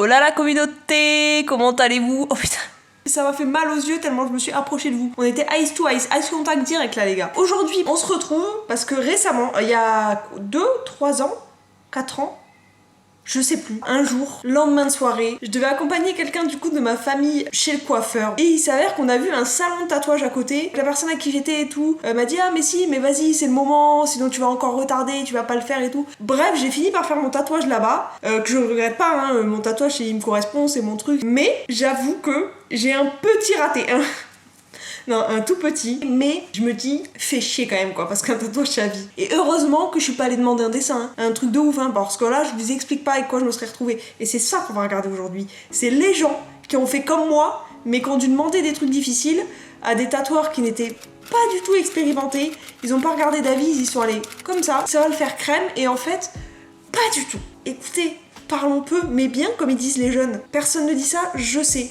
Hola la communauté, comment allez-vous? Oh putain, ça m'a fait mal aux yeux tellement je me suis approchée de vous. On était ice to ice, ice contact direct là les gars. Aujourd'hui, on se retrouve parce que récemment, il y a 2, 3 ans, 4 ans, je sais plus, un jour, lendemain de soirée, je devais accompagner quelqu'un du coup de ma famille chez le coiffeur. Et il s'avère qu'on a vu un salon de tatouage à côté. La personne à qui j'étais et tout m'a dit ah mais si, mais vas-y, c'est le moment, sinon tu vas encore retarder, tu vas pas le faire et tout. Bref, j'ai fini par faire mon tatouage là-bas, que je regrette pas, hein, mon tatouage il me correspond, c'est mon truc. Mais j'avoue que j'ai un petit raté, hein. Non, un tout petit, mais je me dis, fais chier quand même quoi, parce qu'un tatouage c'est à vie. Et heureusement que je suis pas allée demander un dessin, hein. Un truc de ouf, hein, parce que là je vous explique pas avec quoi je me serais retrouvée. Et c'est ça qu'on va regarder aujourd'hui. C'est les gens qui ont fait comme moi, mais qui ont dû demander des trucs difficiles à des tatoueurs qui n'étaient pas du tout expérimentés. Ils ont pas regardé d'avis, ils y sont allés comme ça va le faire crème, et en fait, pas du tout. Écoutez, parlons peu, mais bien, comme ils disent les jeunes. Personne ne dit ça, je sais.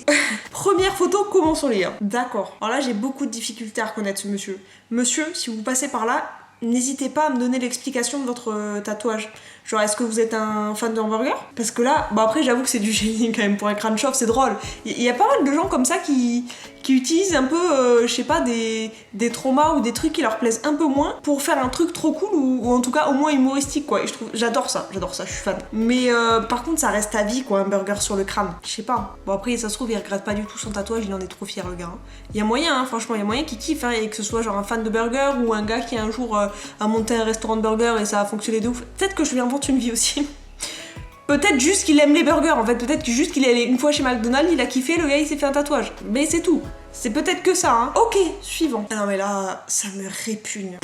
Première photo, commençons les gars. D'accord. Alors là, j'ai beaucoup de difficultés à reconnaître ce monsieur. Monsieur, si vous passez par là, n'hésitez pas à me donner l'explication de votre tatouage. Genre, est-ce que vous êtes un fan de hamburger? Parce que là, bon après, j'avoue que c'est du génie quand même pour un crâne chauve, c'est drôle. Il y a pas mal de gens comme ça qui utilisent un peu, je sais pas, des traumas ou des trucs qui leur plaisent un peu moins pour faire un truc trop cool ou en tout cas au moins humoristique quoi. Et j'adore ça, je suis fan. Mais par contre, ça reste à vie quoi, un burger sur le crâne. Je sais pas. Bon après, ça se trouve, il regrette pas du tout son tatouage, il en est trop fier le gars. Il y a moyen, hein, franchement, il y a moyen qu'il kiffe, hein, et que ce soit genre un fan de burger ou un gars qui un jour a monté un restaurant de burger et ça a fonctionné de ouf. Peut-être que je lui invente une vie aussi. Peut-être juste qu'il aime les burgers, en fait, peut-être juste qu'il est allé une fois chez McDonald's, il a kiffé, le gars il s'est fait un tatouage. Mais c'est tout. C'est peut-être que ça, hein. Ok, suivant. Ah non mais là, ça me répugne.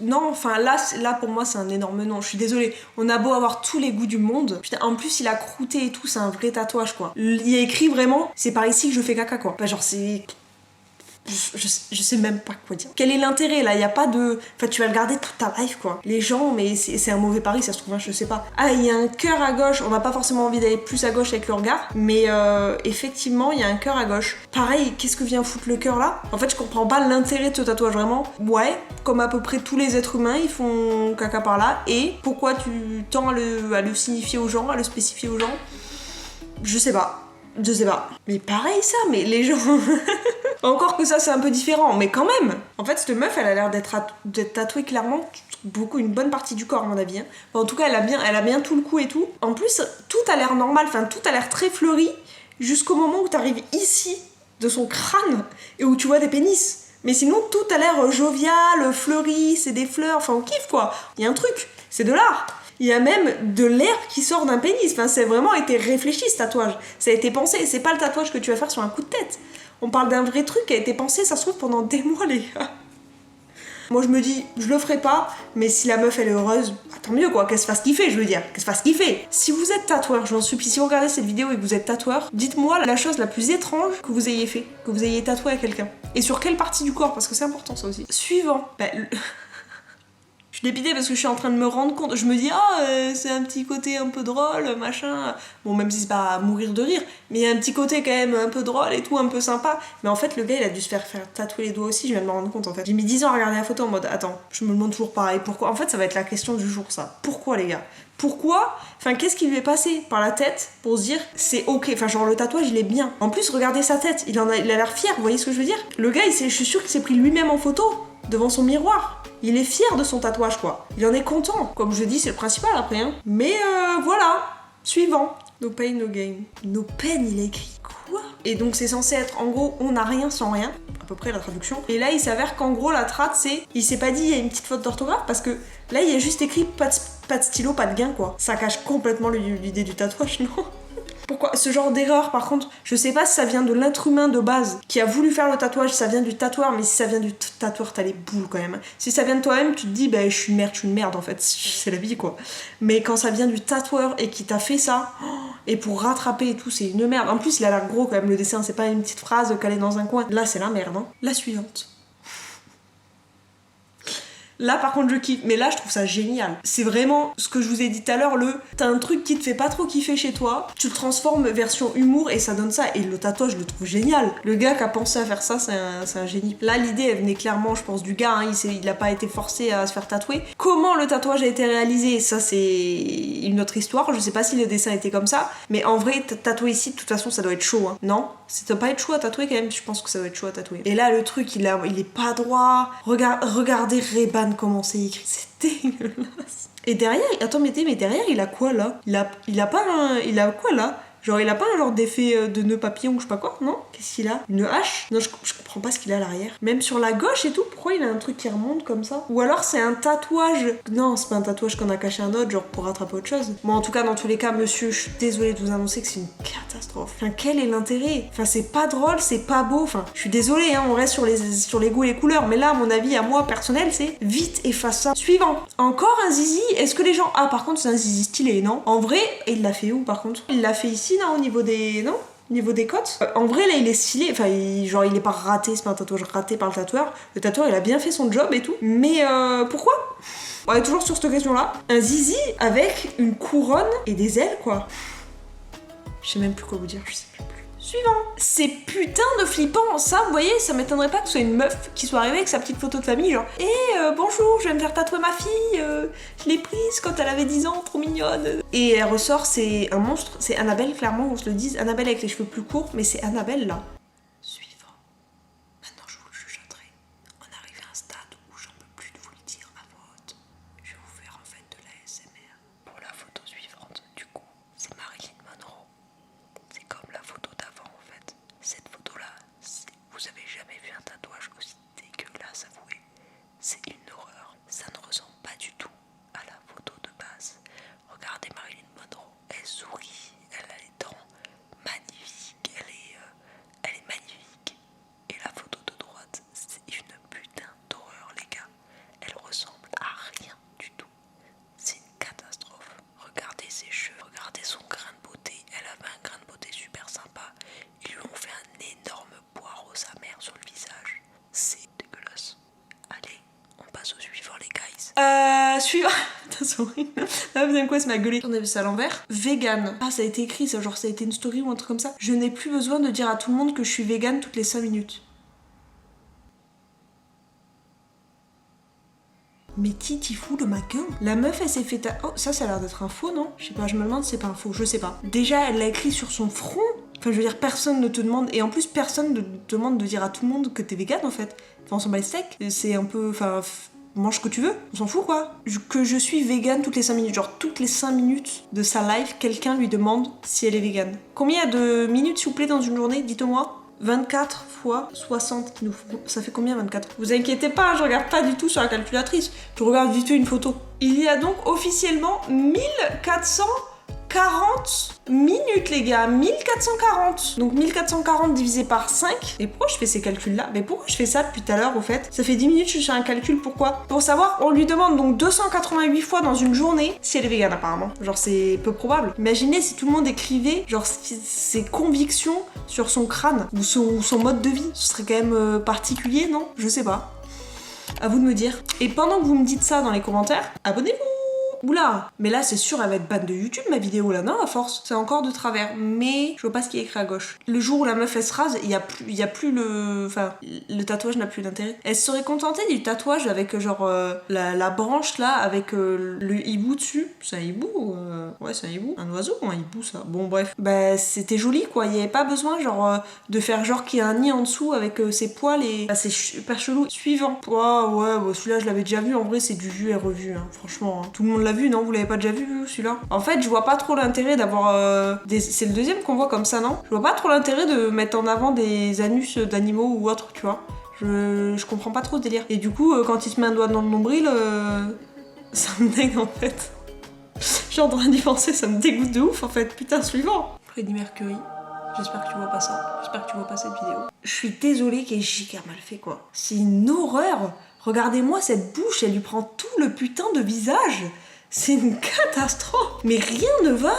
Non, enfin là pour moi c'est un énorme non, je suis désolée. On a beau avoir tous les goûts du monde. Putain, en plus il a croûté et tout, c'est un vrai tatouage quoi. Il y a écrit vraiment, c'est par ici que je fais caca quoi. Bah genre c'est... Je sais même pas quoi dire. Quel est l'intérêt là? Il y a pas de... Enfin tu vas le garder toute ta life quoi. Les gens, mais c'est un mauvais pari ça se trouve, hein, je sais pas. Ah, il y a un cœur à gauche, on n'a pas forcément envie d'aller plus à gauche avec le regard, mais effectivement il y a un cœur à gauche. Pareil, qu'est-ce que vient foutre le cœur là? En fait je comprends pas l'intérêt de ce tatouage vraiment. Ouais, comme à peu près tous les êtres humains, ils font caca par là, et pourquoi tu tends à le signifier aux gens, à le spécifier aux gens? Je sais pas. Je sais pas. Mais pareil ça, mais les gens... Encore que ça c'est un peu différent, mais quand même. En fait cette meuf elle a l'air d'être tatouée clairement une bonne partie du corps à mon avis, hein. Enfin, en tout cas elle a bien tout le cou et tout. En plus tout a l'air normal, enfin tout a l'air très fleuri jusqu'au moment où t'arrives ici de son crâne et où tu vois des pénis. Mais sinon tout a l'air jovial, fleuri, c'est des fleurs, enfin on kiffe quoi. Il y a un truc, c'est de l'art. Il y a même de l'herbe qui sort d'un pénis. Enfin, c'est vraiment été réfléchi ce tatouage. Ça a été pensé. C'est pas le tatouage que tu vas faire sur un coup de tête. On parle d'un vrai truc qui a été pensé, ça se trouve, pendant des mois, les gars. Moi, je me dis, je le ferai pas, mais si la meuf elle est heureuse, bah, tant mieux quoi, qu'elle se fasse kiffer, je veux dire. Qu'elle se fasse kiffer. Si vous êtes tatoueur, j'en supplie, si vous regardez cette vidéo et que vous êtes tatoueur, dites-moi la chose la plus étrange que vous ayez fait, que vous ayez tatoué à quelqu'un. Et sur quelle partie du corps, parce que c'est important ça aussi. Suivant. Bah, je suis dépitée parce que je suis en train de me rendre compte. Je me dis, c'est un petit côté un peu drôle, machin. Bon, même si c'est pas à mourir de rire, mais il y a un petit côté quand même un peu drôle et tout, un peu sympa. Mais en fait, le gars, il a dû se faire tatouer les doigts aussi, je viens de me rendre compte en fait. J'ai mis 10 ans à regarder la photo en mode, attends, je me demande toujours pareil. Pourquoi? En fait, ça va être la question du jour, ça. Pourquoi, les gars? Pourquoi? Enfin, qu'est-ce qui lui est passé par la tête pour se dire, c'est ok, enfin, genre le tatouage, il est bien. En plus, regardez sa tête, il a l'air fier, vous voyez ce que je veux dire? Le gars, je suis sûre qu'il s'est pris lui-même en photo, devant son miroir. Il est fier de son tatouage quoi. Il en est content. Comme je dis, c'est le principal après, hein. Mais voilà. Suivant. No pain, no gain. No pain, il a écrit quoi? Et donc c'est censé être en gros, on n'a rien sans rien. À peu près la traduction. Et là il s'avère qu'en gros la trad c'est... Il s'est pas dit il y a une petite faute d'orthographe parce que là il y a juste écrit pas de stylo, pas de gain quoi. Ça cache complètement l'idée du tatouage, non? Pourquoi ce genre d'erreur par contre, je sais pas si ça vient de l'être humain de base qui a voulu faire le tatouage, ça vient du tatoueur, mais si ça vient du tatoueur, t'as les boules quand même. Si ça vient de toi-même, tu te dis bah je suis une merde en fait, c'est la vie quoi. Mais quand ça vient du tatoueur et qui t'a fait ça, et pour rattraper et tout, c'est une merde. En plus il a l'air gros quand même le dessin, c'est pas une petite phrase calée dans un coin. Là c'est la merde, hein. La suivante. Là par contre je kiffe, mais là je trouve ça génial. C'est vraiment ce que je vous ai dit tout à l'heure, t'as un truc qui te fait pas trop kiffer chez toi, tu le transformes version humour et ça donne ça. Et le tatouage je le trouve génial. Le gars qui a pensé à faire ça, c'est un génie. Là l'idée elle venait clairement je pense du gars, hein. Il a pas été forcé à se faire tatouer. Comment le tatouage a été réalisé, ça c'est une autre histoire, je sais pas si le dessin était comme ça, mais en vrai tatouer ici de toute façon ça doit être chaud, hein. Non, ça doit pas être chaud à tatouer quand même, je pense que ça doit être chaud à tatouer. Et là le truc il est pas droit. Regardez Ray-Ban comment c'est écrit, c'est dégueulasse. Et derrière, attends mais derrière il a quoi là? Il a pas il a quoi là? Genre il a pas un genre d'effet de nœud papillon ou je sais pas quoi, non? Qu'est-ce qu'il a? Une hache? Non, je comprends pas ce qu'il a à l'arrière. Même sur la gauche et tout, pourquoi il a un truc qui remonte comme ça? Ou alors c'est un tatouage? Non, c'est pas un tatouage qu'on a caché un autre, genre pour rattraper autre chose. Bon, en tout cas, dans tous les cas, monsieur, je suis désolée de vous annoncer que c'est une catastrophe. Enfin, quel est l'intérêt? Enfin, c'est pas drôle, c'est pas beau. Enfin, je suis désolée, hein, on reste sur les goûts et les couleurs. Mais là, à mon avis, à moi, personnel, c'est vite efface ça. Suivant. Encore un zizi? Est-ce que les gens... Ah, par contre, c'est un zizi stylé, non? En vrai, il l'a fait où, par contre? Il l'a fait ici, non? Au niveau des... Non? Au niveau des côtes. En vrai, là, il est stylé. Enfin, genre, il est pas raté. C'est pas un tatouage raté par le tatoueur. Le tatoueur, il a bien fait son job et tout. Mais pourquoi? On est toujours sur cette question-là. Un zizi avec une couronne et des ailes, quoi. Je sais même plus quoi vous dire. Je sais plus. Suivant. C'est putain de flippant. Ça, vous voyez, ça m'étonnerait pas que ce soit une meuf qui soit arrivée avec sa petite photo de famille, genre bonjour, je vais me faire tatouer ma fille, je l'ai prise quand elle avait 10 ans, trop mignonne. Et elle ressort, c'est un monstre, c'est Annabelle, clairement, on se le dise. Annabelle avec les cheveux plus courts, mais c'est Annabelle là. Suivant. Maintenant, je vous le chuchoterai. On arrive à un stade où j'en peux plus de vous le dire à voix haute. Je vais vous faire en fait de l'ASMR. Pour la photo suivante, du coup, c'est Marilyn Monroe. C'est comme la photo d'avant en fait. Cette photo-là, vous avez jamais vu un tatouage aussi dégueulasse, avouez. C'est une horreur. Ça ne ressemble pas du tout à la photo de base. Regardez Marilyn Monroe, elle sourit, elle a les dents magnifiques, elle est magnifique. Et la photo de droite, c'est une putain d'horreur les gars. Elle ressemble à rien du tout. C'est une catastrophe. Regardez ses cheveux, regardez son grain de beauté. Elle avait un grain de beauté super sympa. Ils lui ont fait un énorme poireau sa mère sur le visage. C'est dégueulasse. Allez, on passe au suivant les guys. Suivant. Putain, c'est horrible. Ah, vous savez quoi, ça m'a gueulé. On a vu ça à l'envers. Vegan. Ah, ça a été écrit, ça, genre ça a été une story ou un truc comme ça. Je n'ai plus besoin de dire à tout le monde que je suis vegan toutes les 5 minutes. Mais Titi fou le maquin. La meuf elle s'est fait Oh ça a l'air d'être un faux non? Je sais pas, je me demande si c'est pas un faux, je sais pas. Déjà elle l'a écrit sur son front. Enfin je veux dire personne ne te demande. Et en plus personne ne te demande de dire à tout le monde que t'es vegan en fait. Enfin on s'en bat les steaks. C'est un peu... Enfin mange ce que tu veux, on s'en fout quoi. Que je suis vegan toutes les 5 minutes. Genre toutes les 5 minutes de sa life, quelqu'un lui demande si elle est vegan. Combien de minutes s'il vous plaît dans une journée? Dites-moi. 24 fois 60, ça fait combien 24? Vous inquiétez pas, je regarde pas du tout sur la calculatrice, je regarde vite fait une photo. Il y a donc officiellement 1440 minutes les gars, 1440. Donc 1440 divisé par 5. Et pourquoi je fais ces calculs là? Mais pourquoi je fais ça depuis tout à l'heure au fait? Ça fait 10 minutes que je fais un calcul, pourquoi? Pour savoir, on lui demande donc 288 fois dans une journée si elle est végane apparemment. Genre c'est peu probable. Imaginez si tout le monde écrivait genre ses convictions sur son crâne ou son mode de vie. Ce serait quand même particulier, non? Je sais pas. À vous de me dire. Et pendant que vous me dites ça dans les commentaires, abonnez-vous! Oula, mais là c'est sûr elle va être ban de YouTube ma vidéo là, non à force. C'est encore de travers, mais je vois pas ce qui est écrit à gauche. Le jour où la meuf elle se rase, il y a plus le... Enfin, le tatouage n'a plus d'intérêt. Elle se serait contentée du tatouage avec genre la branche là, avec le hibou dessus. C'est un hibou Ouais c'est un hibou. Un oiseau ou un hibou ça? Bon bref. Bah c'était joli quoi, il y avait pas besoin genre de faire genre qu'il y a un nid en dessous avec ses poils et... Bah, c'est super chelou. Suivant. Oh, ouais, bah, celui-là je l'avais déjà vu, en vrai c'est du vu et revu, hein. Franchement. Hein. Tout le monde l'a vu, non? Vous l'avez pas déjà vu celui-là? En fait, je vois pas trop l'intérêt d'avoir c'est le deuxième qu'on voit comme ça, non? Je vois pas trop l'intérêt de mettre en avant des anus d'animaux ou autres, tu vois. Je comprends pas trop ce délire. Et du coup, quand il se met un doigt dans le nombril, ça me dégoûte en fait. Je suis en train d'y penser, ça me dégoûte de ouf en fait. Putain, suivant. Freddie Mercury. J'espère que tu vois pas ça. J'espère que tu vois pas cette vidéo. Je suis désolée qu'elle est giga mal fait quoi. C'est une horreur. Regardez-moi cette bouche, elle lui prend tout le putain de visage. C'est une catastrophe. Mais rien ne va.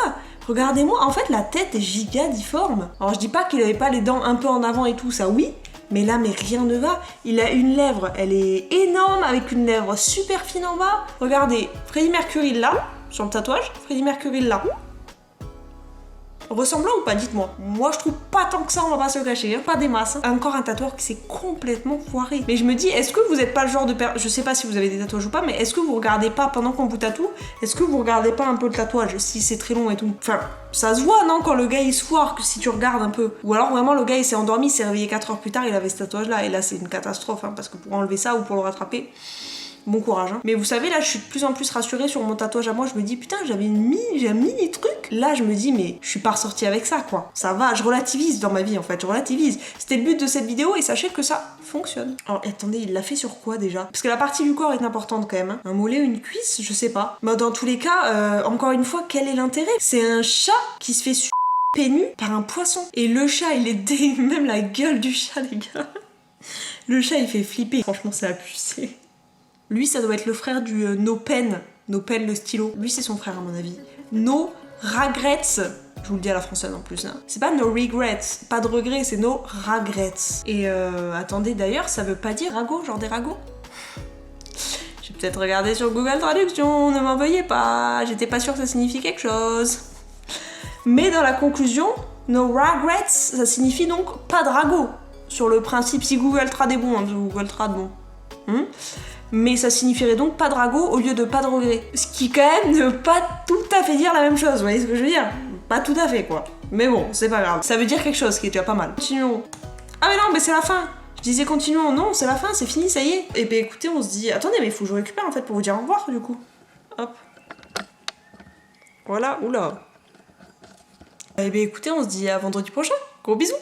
Regardez-moi, en fait la tête est giga difforme. Alors je dis pas qu'il avait pas les dents un peu en avant et tout, ça oui. Mais là, mais rien ne va. Il a une lèvre, elle est énorme, avec une lèvre super fine en bas. Regardez, Freddie Mercury là, sur le tatouage, Freddie Mercury là. Ressemblant ou pas, dites-moi. Moi, je trouve pas tant que ça, on va pas se le cacher, hein. Pas des masses. Hein. Encore un tatoueur qui s'est complètement foiré. Mais je me dis, est-ce que vous êtes pas le genre de je sais pas si vous avez des tatouages ou pas, mais est-ce que vous regardez pas pendant qu'on vous tatoue, est-ce que vous regardez pas un peu le tatouage, si c'est très long et tout. Enfin, ça se voit, non, quand le gars il se foire, que si tu regardes un peu. Ou alors vraiment, le gars il s'est endormi, il s'est réveillé 4 heures plus tard, il avait ce tatouage-là. Et là, c'est une catastrophe, hein, parce que pour enlever ça ou pour le rattraper. Bon courage, hein. Mais vous savez, là, je suis de plus en plus rassurée sur mon tatouage à moi. Je me dis, putain, j'ai un mini truc. Là, je me dis, mais je suis pas ressortie avec ça, quoi. Ça va, je relativise dans ma vie, en fait. Je relativise. C'était le but de cette vidéo et sachez que ça fonctionne. Alors, attendez, il l'a fait sur quoi, déjà? Parce que la partie du corps est importante, quand même. Hein. Un mollet, une cuisse, je sais pas. Mais dans tous les cas, encore une fois, quel est l'intérêt? C'est un chat qui se fait pénu par un poisson. Et le chat, il est même la gueule du chat, les gars. Le chat, il fait flipper. Franchement, c'est abusé. Lui, ça doit être le frère du No Pen. No Pen, le stylo. Lui, c'est son frère, à mon avis. No Regrets. Je vous le dis à la française en plus. Hein. C'est pas No Regrets. Pas de regrets, c'est No Regrets. Et attendez, d'ailleurs, ça veut pas dire ragot, genre des ragots? J'ai peut-être regardé sur Google Traduction, ne m'en veuillez pas. J'étais pas sûre que ça signifie quelque chose. Mais dans la conclusion, No Regrets, ça signifie donc pas de ragot. Sur le principe, si Google Trad est bon, hein, Google Trad, bon. Mais ça signifierait donc pas de ragot au lieu de pas de regret. Ce qui quand même ne veut pas tout à fait dire la même chose, vous voyez ce que je veux dire? Pas tout à fait quoi. Mais bon, c'est pas grave. Ça veut dire quelque chose qui est déjà pas mal. Continuons. Ah mais non, mais c'est la fin. Je disais continuons. Non, c'est la fin, c'est fini, ça y est. Et ben écoutez, on se dit... Attendez, mais il faut que je récupère en fait pour vous dire au revoir du coup. Hop. Voilà, oula. Et ben écoutez, on se dit à vendredi prochain. Gros bisous.